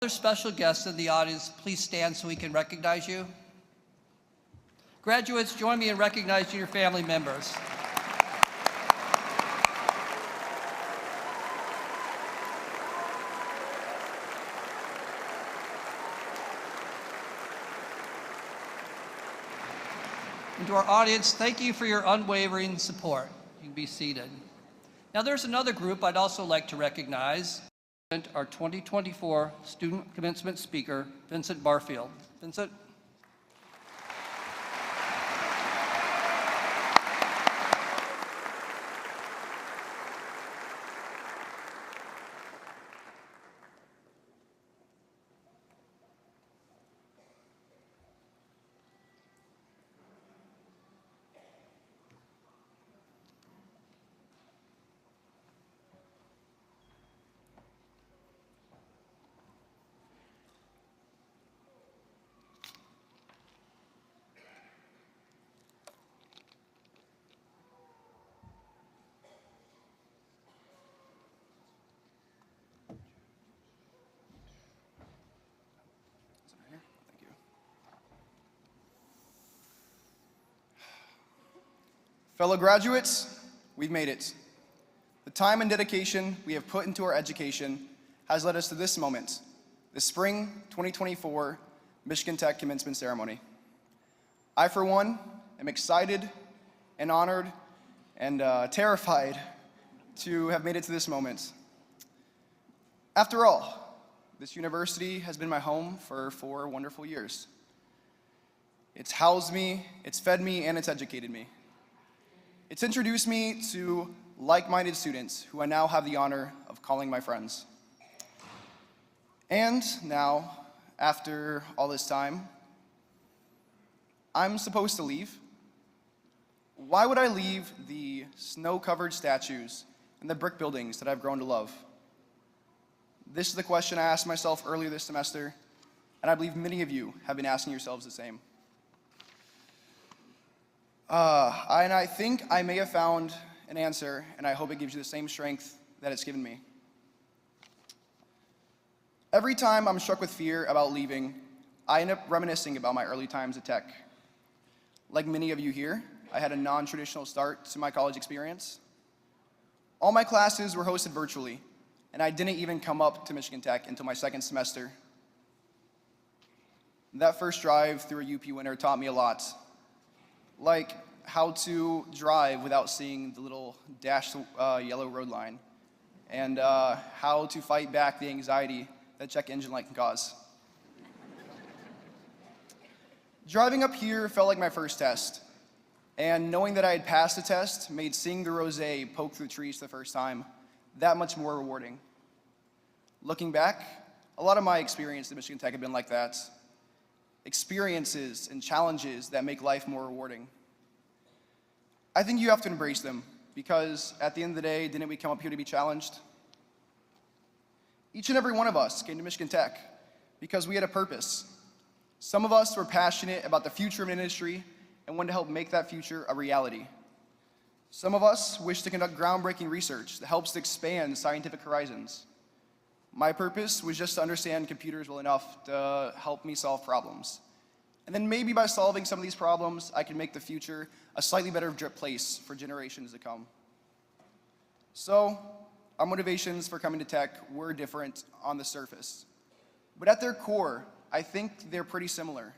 Other special guests in the audience, please stand so we can recognize you. Graduates, join me in recognizing your family members. And to our audience, thank you for your unwavering support. You can be seated. Now there's another group I'd also like to recognize. Our 2024 student commencement speaker, Vincent Barfield. Vincent. Fellow graduates, we've made it. The time and dedication we have put into our education has led us to this moment, the spring 2024 Michigan Tech commencement ceremony. I, for one, am excited and honored and terrified to have made it to this moment. After all, this university has been my home for 4 wonderful years. It's housed me, it's fed me, and it's educated me. It's introduced me to like-minded students who I now have the honor of calling my friends. And now, after all this time, I'm supposed to leave. Why would I leave the snow-covered statues and the brick buildings that I've grown to love? This is the question I asked myself earlier this semester, and I believe many of you have been asking yourselves the same. And I think I may have found an answer, and I hope it gives you the same strength that it's given me. Every time I'm struck with fear about leaving, I end up reminiscing about my early times at Tech. Like many of you here, I had a non-traditional start to my college experience. All my classes were hosted virtually, and I didn't even come up to Michigan Tech until my second semester. That first drive through a UP winter taught me a lot. Like how to drive without seeing the little dashed yellow road line, and how to fight back the anxiety that check engine light can cause. Driving up here felt like my first test, and knowing that I had passed the test made seeing the rosé poke through the trees the first time that much more rewarding. Looking back, a lot of my experience at Michigan Tech have been like that. Experiences and challenges that make life more rewarding. I think you have to embrace them, because at the end of the day, didn't we come up here to be challenged? Each and every one of us came to Michigan Tech because we had a purpose. Some of us were passionate about the future of an industry and wanted to help make that future a reality. Some of us wish to conduct groundbreaking research that helps to expand scientific horizons. My purpose was just to understand computers well enough to help me solve problems. And then maybe by solving some of these problems, I can make the future a slightly better place for generations to come. So, our motivations for coming to Tech were different on the surface. But at their core, I think they're pretty similar.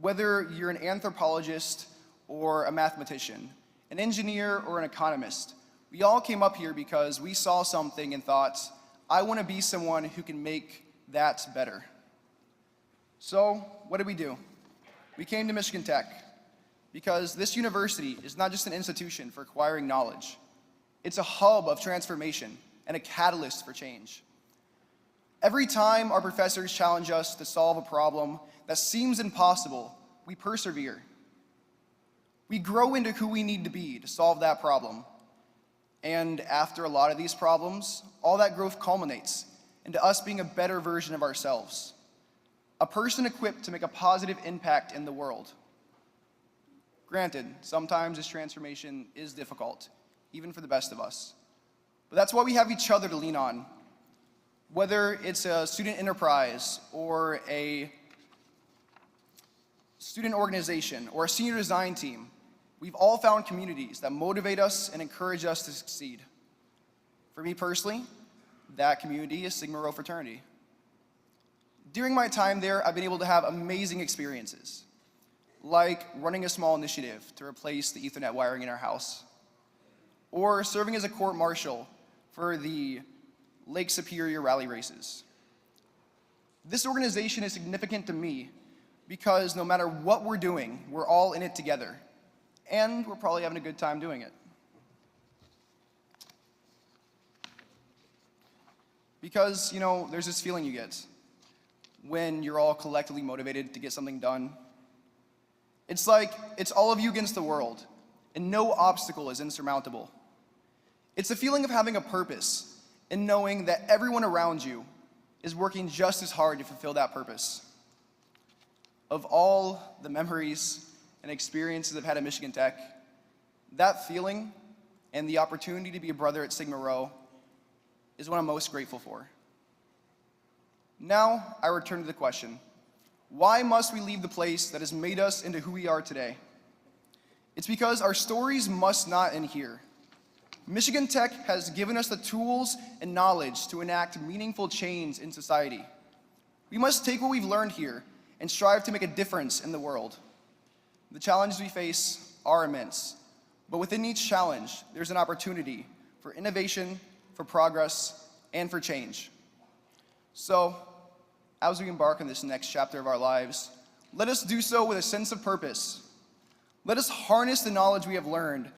Whether you're an anthropologist or a mathematician, an engineer or an economist, we all came up here because we saw something and thought, I want to be someone who can make that better. So, what did we do? We came to Michigan Tech because this university is not just an institution for acquiring knowledge. It's a hub of transformation and a catalyst for change. Every time our professors challenge us to solve a problem that seems impossible, we persevere. We grow into who we need to be to solve that problem. And after a lot of these problems, all that growth culminates into us being a better version of ourselves. A person equipped to make a positive impact in the world. Granted, sometimes this transformation is difficult, even for the best of us. But that's why we have each other to lean on. Whether it's a student enterprise or a student organization or a senior design team, we've all found communities that motivate us and encourage us to succeed. For me personally, that community is Sigma Rho Fraternity. During my time there, I've been able to have amazing experiences, like running a small initiative to replace the Ethernet wiring in our house, or serving as a court marshal for the Lake Superior rally races. This organization is significant to me because no matter what we're doing, we're all in it together, and we're probably having a good time doing it. Because, there's this feeling you get when you're all collectively motivated to get something done. It's like it's all of you against the world, and no obstacle is insurmountable. It's a feeling of having a purpose and knowing that everyone around you is working just as hard to fulfill that purpose. Of all the memories and experiences I've had at Michigan Tech, that feeling and the opportunity to be a brother at Sigma Rho is what I'm most grateful for. Now, I return to the question, why must we leave the place that has made us into who we are today? It's because our stories must not end here. Michigan Tech has given us the tools and knowledge to enact meaningful change in society. We must take what we've learned here and strive to make a difference in the world. The challenges we face are immense, but within each challenge, there's an opportunity for innovation, for progress, and for change. So, as we embark on this next chapter of our lives, let us do so with a sense of purpose. Let us harness the knowledge we have learned